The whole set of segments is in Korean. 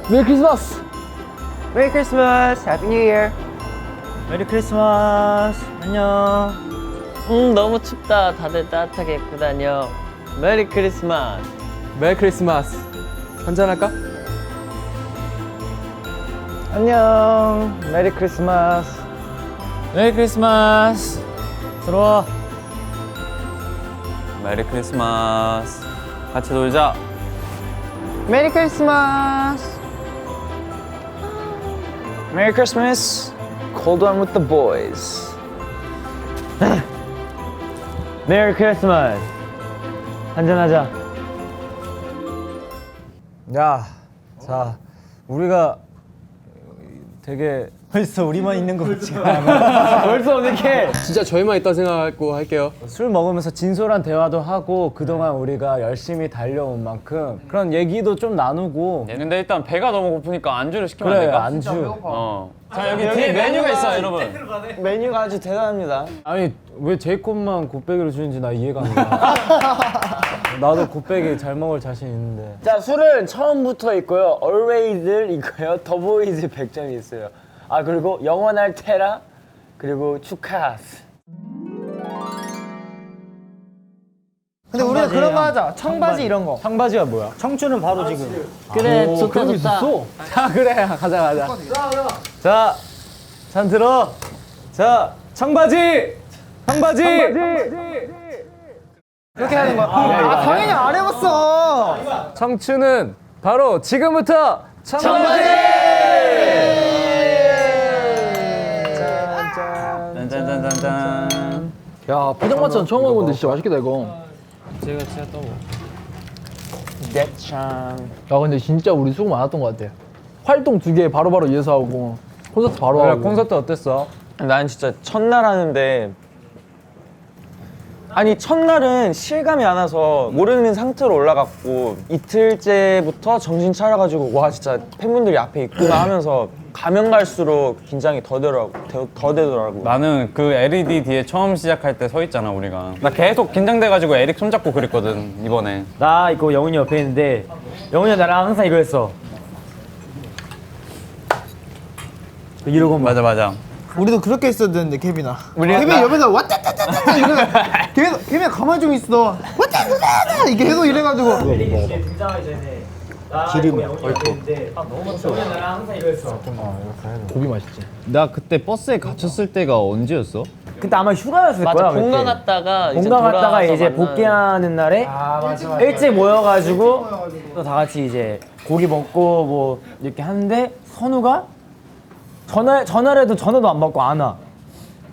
메리 크리스마스! 메리 크리스마스! 해피 뉴 이어! 메리 크리스마스. 안녕. 너무 춥다. 다들 따뜻하게 입고 다녀. 메리 크리스마스. 메리 크리스마스! 한잔할까? 안녕. 메리 크리스마스. 메리 크리스마스. 들어와. 메리 크리스마스. 같이 놀자. 메리 크리스마스. 메리 크리스마스. Cold one with the boys. 메리 크리스마스. 한잔하자. 야, 자, 우리가 되게 벌써 우리만 있는 거 같지 않아? 벌써 이렇게 진짜 저희만 있다 생각하고 할게요. 술 먹으면서 진솔한 대화도 하고 그동안 우리가 열심히 달려온 만큼 그런 얘기도 좀 나누고. 근데 일단 배가 너무 고프니까 안주를 시키면 안 그래, 될까? 안주. 자, 여기 뒤에 메뉴가 있어요, 여러분. 메뉴가 아주 대단합니다. 아니, 왜 제이콥만 곱빼기를 주는지 나 이해가 안 가. 나도 곱빼기 잘 먹을 자신 있는데. 자, 술은 처음부터 있고요. Always 있고요. 더보이즈 100점이 있어요. 아, 그리고 영원할 테라, 그리고 축하스. 근데 우리가 그런 거 하자. 청바지 이런 거. 청바지가 뭐야? 청춘은 바로 지금. 그래, 좋다, 좋다. 자, 그래. 가자. 자, 잔 들어. 자, 청바지! 그렇게 하는 거야. 당연히 안 해봤어. 청춘은 바로 지금부터 짠짠짠짠짠. 야, 포장마차는 처음 먹어보는데 진짜 맛있겠다 이거. 대창. 야, 근데 진짜 우리 수고 많았던 것 같아. 활동 2개 바로바로 이어서 하고 콘서트 바로 하고. 콘서트 어땠어? 난 진짜 첫날 하는데 아니 첫날은 실감이 안 와서 모르는 상태로 올라갔고 이틀째부터 정신 차려가지고 와 진짜 팬분들이 앞에 있구나 하면서 가면 갈수록 긴장이 더 되더라고. 나는 그 LED 뒤에 처음 시작할 때 서 있잖아, 우리가. 나 계속 긴장돼가지고 에릭 손잡고 그랬거든, 이번에. 나 있고 영훈이 옆에 있는데 영훈이가 나랑 항상 이거 했어. 이러고 맞아. 우리도 그렇게 했어야 되는데 케빈아. 케빈 옆에서 왔다따따따 이러면 계속 케빈아 가만히 좀 있어. 왔다따따 이렇게 계속 이래가지고. 기름이 고기 맛있지. 나 그때 버스에 갇혔을 때가 언제였어? 그때 아마 휴가였을 맞아, 거야. 본가 그때. 갔다가 이제 본가 갔다가 돌아와서 이제 만나는- 복귀하는 날에 일찍 모여가지고 또 다 같이 이제 고기 먹고 뭐 이렇게 하는데 선우가 전화를 전화도 안 받고 안 와.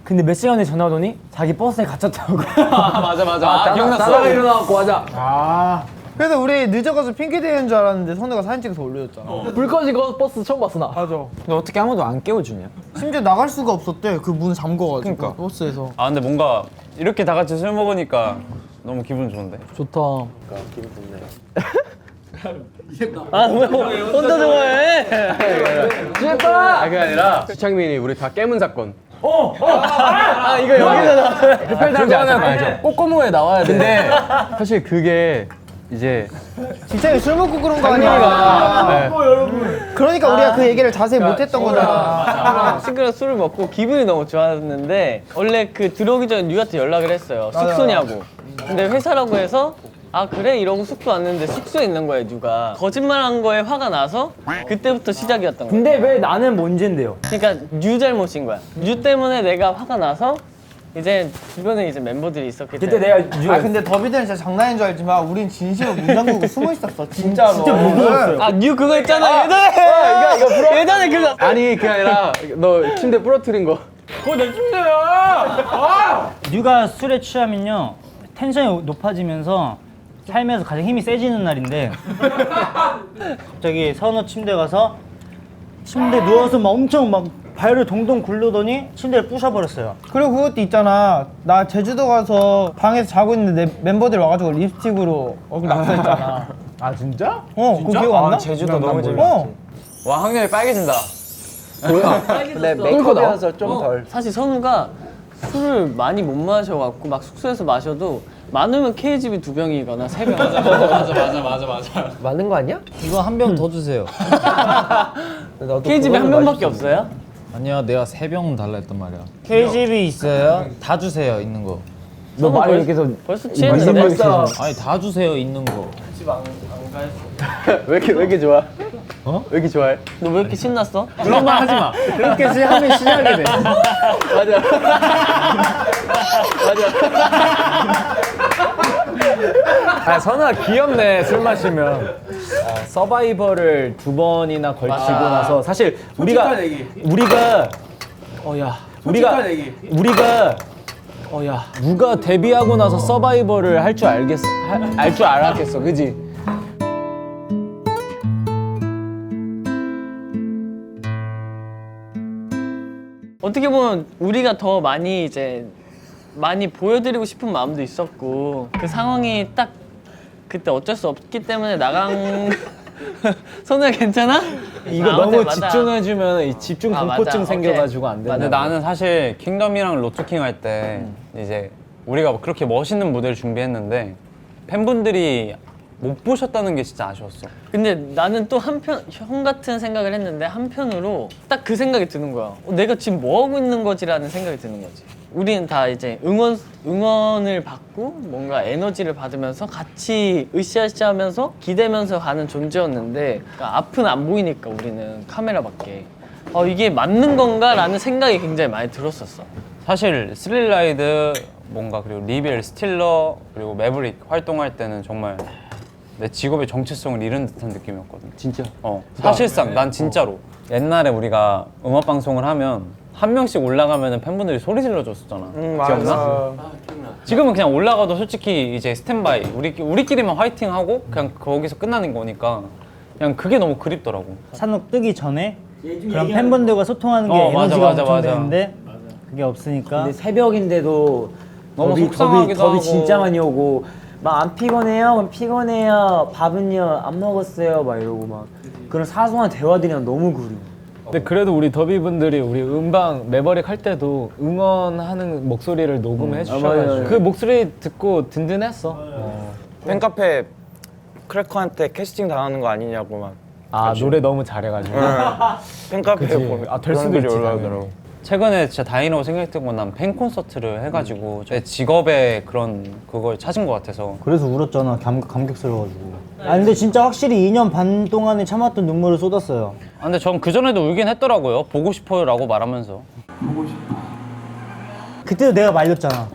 근데 몇 시간 후에 전화 오더니 자기 버스에 갇혔다고. 맞아. 기억났어. 나다가 일어나갖고 하자. 그래서 우리 늦어가서 핑계대는 줄 알았는데 선우가 사진 찍어서 올려줬잖아. 불 꺼진 거 버스 처음 봤어 나. 맞아. 근데 어떻게 아무도 안 깨워주냐? 심지어 나갈 수가 없었대. 그 문 잠궈가지고 그러니까. 버스에서. 아, 근데 뭔가 이렇게 다 같이 술 먹으니까 너무 기분 좋은데? 좋다. 아, 왜 혼자 좋아해? 아, 그게 아니라 지창민이 우리 다 깨문 사건. 아, 이거 여기서 나. 그거는 알죠. 꼬꼬무에 나와야 돼. 근데 사실 그게 이제 진짜 술 먹고 그런 거 아니야. 그러니까 우리가 그 얘기를 자세히 못했던 거잖아. 친구랑 술을 먹고 기분이 너무 좋았는데 원래 그 들어오기 전에 뉴한테 연락을 했어요. 숙소냐고. 근데 회사라고 해서 아 그래 이러고 숙소 왔는데 숙소에 있는 거예요 뉴가. 거짓말한 거에 화가 나서 그때부터 시작이었던 거야. 근데 왜 나는 뭔진데요? 그러니까 뉴 잘못인 거야. 뉴 때문에 내가 화가 나서 이제 주변에 이제 멤버들이 있었기 때문에. 그때 내가 뉴. 아 근데 더비들은 진짜 장난인 줄 알지만 우린 진심으로 문 잠그고 숨어 있었어. 진짜로. 진짜 무서웠어요. 아 뉴 그거 있잖아 예전에. 이거 풀어. 예전에 그거. 아니 그게 아니라 너 침대 부러뜨린 거. 뉴가 술에 취하면요 텐션이 높아지면서 삶에서 가장 힘이 세지는 날인데 갑자기 선우 침대 가서 침대 누워서 막 엄청 막 발을 동동 굴르더니 침대를 부셔버렸어요. 그리고 그것도 있잖아. 나 제주도 가서 방에서 자고 있는데 내 멤버들 와가지고 립스틱으로 얼굴 낙서했잖아. 아 진짜? 그거 기억 안 나? 제주도 너무 재밌어. 와, 학년이 빨개진다. 근데 메이크업이어서 좀 덜. 사실 선우가 술을 많이 못 마셔갖고 막 숙소에서 마셔도 많으면 KGB 2병이거나 3병. 맞는 거 아니야? 이거 한 병 더 주세요. KGB 한 병밖에 없어요? 아니야, 내가 3병 달라 했단 말이야. KGB 있어요? 다 주세요, 있는 거. 너 말 이렇게 해서 벌써 취했는데? 아니, 다 주세요, 있는 거. 왜 이렇게 좋아? 왜 이렇게 좋아해? 너 왜 이렇게 신났어? 그런 말 하지 마. 그렇게 하면 시작이 돼. 아 선아 귀엽네 술 마시면. 서바이벌을 2번이나 걸치고 나서 사실 우리가 누가 데뷔하고 나서 서바이벌을 할 줄 알았겠어, 그지? 어떻게 보면 우리가 더 많이 이제 많이 보여드리고 싶은 마음도 있었고 그 상황이 딱 그때 어쩔 수 없기 때문에 나간 선우야 괜찮아? 이거 아, 너무 맞아. 집중해주면 이 집중 아, 공포증 맞아. 생겨가지고 안 된다. 근데 나는 사실 킹덤이랑 로투킹 할 때 이제 우리가 그렇게 멋있는 무대를 준비했는데 팬분들이 못 보셨다는 게 진짜 아쉬웠어. 근데 나는 또 한편 형 같은 생각을 했는데 한편으로 딱 그 생각이 드는 거야. 내가 지금 뭐 하고 있는 거지라는 생각이 드는 거지. 우리는 다 이제 응원을 받고 뭔가 에너지를 받으면서 같이 으쌰으쌰하면서 기대면서 가는 존재였는데 그러니까 앞은 안 보이니까 우리는 카메라밖에 이게 맞는 건가라는 생각이 굉장히 많이 들었었어. 사실 스릴라이드 뭔가 그리고 리빌, 스틸러 그리고 매브릭 활동할 때는 정말 내 직업의 정체성을 잃은 듯한 느낌이었거든. 진짜? 사실상 난 진짜로 옛날에 우리가 음악 방송을 하면 한 명씩 올라가면 팬분들이 소리 질러줬었잖아. 기억나? 지금은 그냥 올라가도 솔직히 이제 스탠바이 우리끼리만 화이팅하고 그냥 거기서 끝나는 거니까 그냥 그게 너무 그립더라고. 산옥 뜨기 전에 그런 팬분들과 소통하는 게 에너지가 엄청 되는데 그게 없으니까. 근데 새벽인데도 너무 속상하기도 하고. 더비 진짜 많이 오고 막 안 피곤해요? 그럼 피곤해요. 밥은요? 안 먹었어요? 막 이러고 막 그런 사소한 대화들이랑 너무 그리워. 근데 그래도 우리 더비분들이 우리 음방 매버릭 할 때도 응원하는 목소리를 녹음해 주셔가지고 그 목소리 듣고 든든했어. 팬카페 크래커한테 캐스팅 당하는 거 아니냐고 막 아 노래 너무 잘해가지고. 팬카페에 보면 될 수도 그런 글이 있지, 올라오더라고. 최근에 진짜 다행이라고 생각했던 난 팬 콘서트를 해가지고 내 직업의 그런 그걸 찾은 것 같아서. 그래서 울었잖아. 감격스러워가지고. 아 근데 진짜 확실히 2년 반 동안에 참았던 눈물을 쏟았어요. 근데 전 그전에도 울긴 했더라고요. 보고 싶어요라고 말하면서. 그때도 내가 말렸잖아.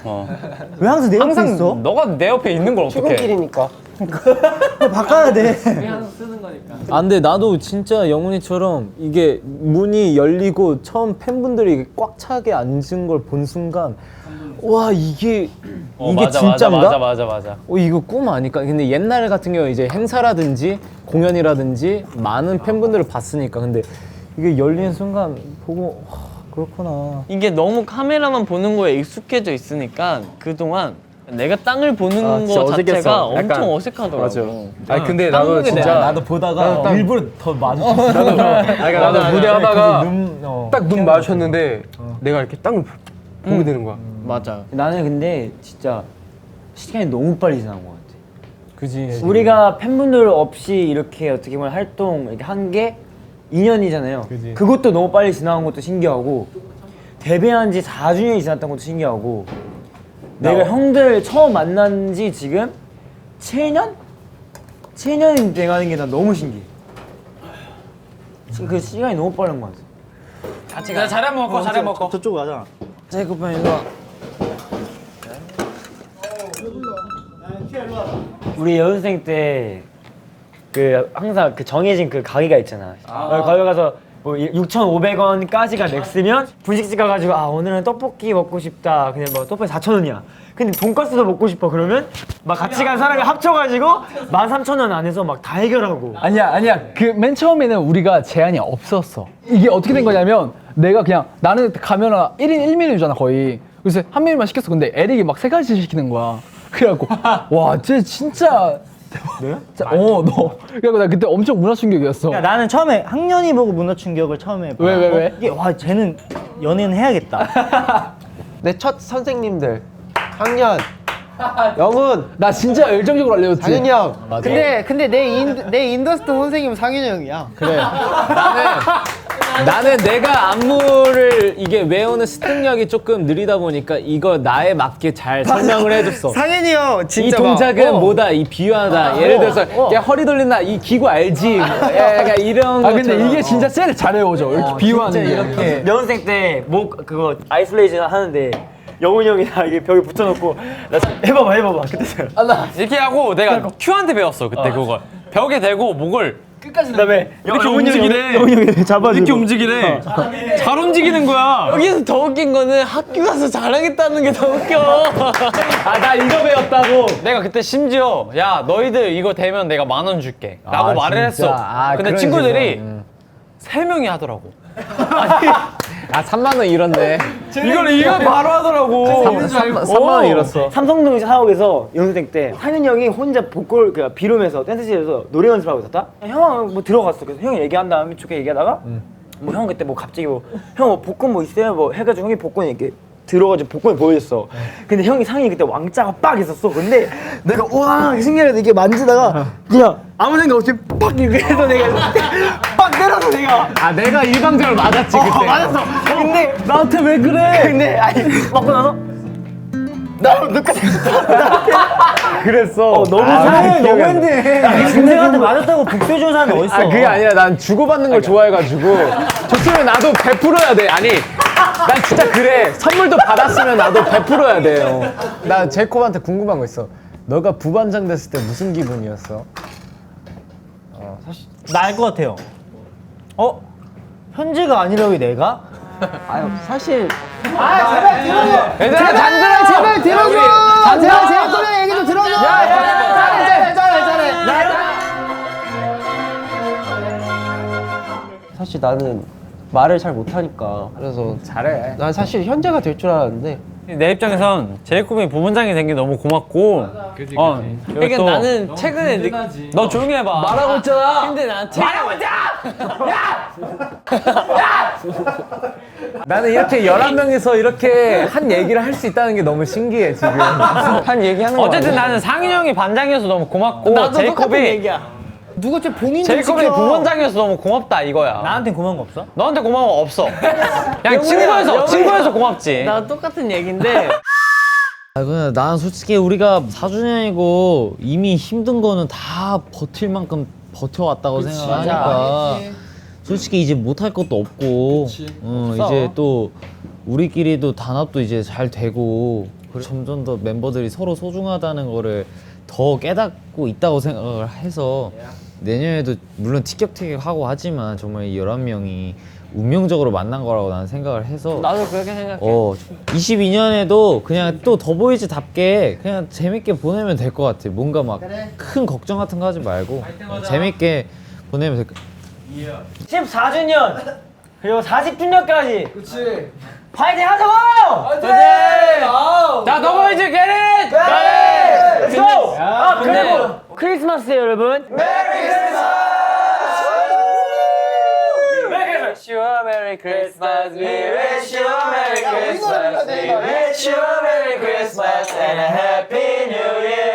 왜 항상 내 옆에 항상 있어? 너가 내 옆에 있는 걸 어떡해. 출근길이니까. 바꿔야 돼. 아 근데 나도 진짜 영훈이처럼 이게 문이 열리고 처음 팬분들이 꽉 차게 앉은 걸 본 순간 와 이게 맞아, 진짜인가? 맞아. 이거 꿈 아닐까? 근데 옛날 같은 경우 이제 행사라든지 공연이라든지 많은 팬분들을 봤으니까 근데 이게 열리는 순간 보고 와, 그렇구나. 이게 너무 카메라만 보는 거에 익숙해져 있으니까 그동안 내가 땅을 보는 진짜 거 자체가 어색했어. 엄청 약간- 어색하더라고. 아니 근데 나도 진짜 나도 보다가 일부러 더 마주쳤어. 나도 무대 하다가 딱 눈 마주쳤는데 내가 이렇게 땅을 보게 되는 거야. 맞아. 나는 근데 진짜 시간이 너무 빨리 지난 것 같아. 그지. 우리가 팬분들 없이 이렇게 어떻게 보면 활동 이렇게 한 게 2년이잖아요. 그지. 그것도 너무 빨리 지나간 것도 신기하고 데뷔한 지 4주년이 지났던 것도 신기하고 내가 형들 처음 만난 지 지금 7년? 7년이 돼가는 게 난 너무 신기해. 그 시간이 너무 빠른 것 같아. 내가 잘해 먹고. 저쪽으로 가자. 제이콥형 일로 와. 우리 여학생 때 그 항상 그 정해진 그 가게가 있잖아. 거기 가서 뭐 6,500원까지가 맥스면 분식집 가가지고 아 오늘은 떡볶이 먹고 싶다. 근데 뭐 떡볶이 4,000원이야. 근데 돈가스도 먹고 싶어. 그러면 막 같이 간 사람이 합쳐가지고 13,000원 안에서 막 다 해결하고. 아니야. 그 맨 처음에는 우리가 제한이 없었어. 이게 어떻게 된 거냐면 내가 그냥 나는 가면 1인 1메뉴잖아 거의. 그래서 한 메뉴만 시켰어. 근데 에릭이 막 3가지 시키는 거야. 그래갖고 와 쟤 진짜 대박. 너. 그래갖고 나 그때 엄청 문화 충격이었어. 야, 나는 처음에 학년이 보고 문화 충격을 처음에 봐. 왜? 이게 와 쟤는 연애는 해야겠다. 내 첫 선생님들 학년 영훈 나 진짜 열정적으로 알려줬지. 장현이 형. 근데 내 인더스트 선생님은 상현이 형이야. 그래. 나는 내가 안무를 이게 외우는 습득력이 조금 느리다 보니까 이거 나에 맞게 잘 설명을 해줬어. 상현이 형 이 진짜 동작은 뭐다, 이 비유하다. 예를 들어서 야 허리 돌린다, 이 기구 알지? 약간 이런 아 근데 것처럼. 이게 진짜 쟤를 잘 외워져. 이렇게 비유하는 게. 이렇게 연습생 때 목 그거 아이솔레이션 하는데 영훈이 형이나 이게 벽에 붙여놓고 나 해봐봐 그때 제가 이렇게 하고 내가 큐한테 배웠어 그때 그걸. 벽에 대고 목을 그다음에 이렇게 움직이래. 영훈이 형이 잡아주고 이렇게 움직이래. 잘 움직이는 거야. 여기서 더 웃긴 거는 학교 가서 자랑했다는 게 더 웃겨. 아 나 이거 배웠다고. 내가 그때 심지어 야 너희들 이거 되면 내가 10,000원 줄게 라고 말을 했어. 근데 친구들이 3명이 하더라고. 아 3만 원 잃었네. 이걸 바로 하더라고. 3만 원 잃었어. 삼성동 사옥에서 연습생 때 상현이 형이 혼자 보컬 그 비룸에서 댄스실에서 노래 연습하고 있었다. 형 뭐 들어갔어. 그래서 형이 얘기한 다음에 좋게 얘기하다가 뭐 형 그때 뭐 갑자기 뭐 형 뭐 복권 뭐 있어요? 뭐 해가지고 형이 복권이 이렇게 들어가지고 복권을 보여줬어. 근데 형이 상현이 그때 왕자가 빡 있었어. 근데 내가 우와 신기해서 이렇게 만지다가 그냥 아무 생각 없이 빡 이렇게 해서 내가 빡 때려서 내가 아 내가 일방적으로 맞았지 그때. 맞았어. 근데 나한테 왜 그래? 근데 아니 맞고 나서 나 눈까지 그랬어. 너무 상해 너무 했네. 동생한테 맞았다고 복수해주는 사람이 어딨어? 아 그게 아니라 난 주고받는 걸 좋아해가지고 줬으면 나도 베풀어야 돼. 아니 난 진짜 그래. 선물도 받았으면 나도 베풀어야 돼요. 나 제이콥한테 궁금한 거 있어. 너가 부반장 됐을 때 무슨 기분이었어? 나 알 것 같아요. 현재가 아니라 왜 내가? 사실 얘들아 잔들아 제발 들어줘. 잔들아 제발 소리 얘기 좀 들어줘. 사실 나는 말을 잘 못하니까 그래서 잘해. 난 사실 현재가 될 줄 알았는데 내 입장에선 제이콥이 부반장이 된 게 너무 고맙고. 그러니까 나는 최근에 너 조용히 해봐. 말하고 있잖아. 근데 난 말하고 나는 이렇게 11명이서 이렇게 한 얘기를 할 수 있다는 게 너무 신기해 지금. 한 얘기하는 거 어쨌든 나는 상윤이 형이 반장이어서 너무 고맙고 나도 똑같은 제이콥이 얘기야. 누가 제 봉인 제이콥이 부반장이어서 너무 고맙다 이거야. 나한텐 고마운 거 없어? 너한테 고마운 거 없어. 그냥 친구여서 고맙지. 나 똑같은 얘긴데 아, 그냥 난 솔직히 우리가 4주년이고 이미 힘든 거는 다 버틸 만큼 버텨왔다고 생각하니까 솔직히 이제 못할 것도 없고 이제 또 우리끼리도 단합도 이제 잘 되고 점점 더 멤버들이 서로 소중하다는 거를 더 깨닫고 있다고 생각을 해서 내년에도 물론 티격태격하고 하지만 정말 이 11명이 운명적으로 만난 거라고 나는 생각을 해서 나도 그렇게 생각해. 22년에도 그냥 또 더보이즈답게 그냥 재밌게 보내면 될 것 같아. 뭔가 막 큰 걱정 같은 거 하지 말고 재밌게 보내면 될 것 같아. 14주년 그리고 40주년까지 그렇지. 파이팅 하자고! 자 더보이즈 게릿! Let's go! 아 그리고 크리스마스 여러분 Wish you a Merry Christmas. We wish you a Merry Christmas. We wish you a Merry Christmas and a Happy New Year.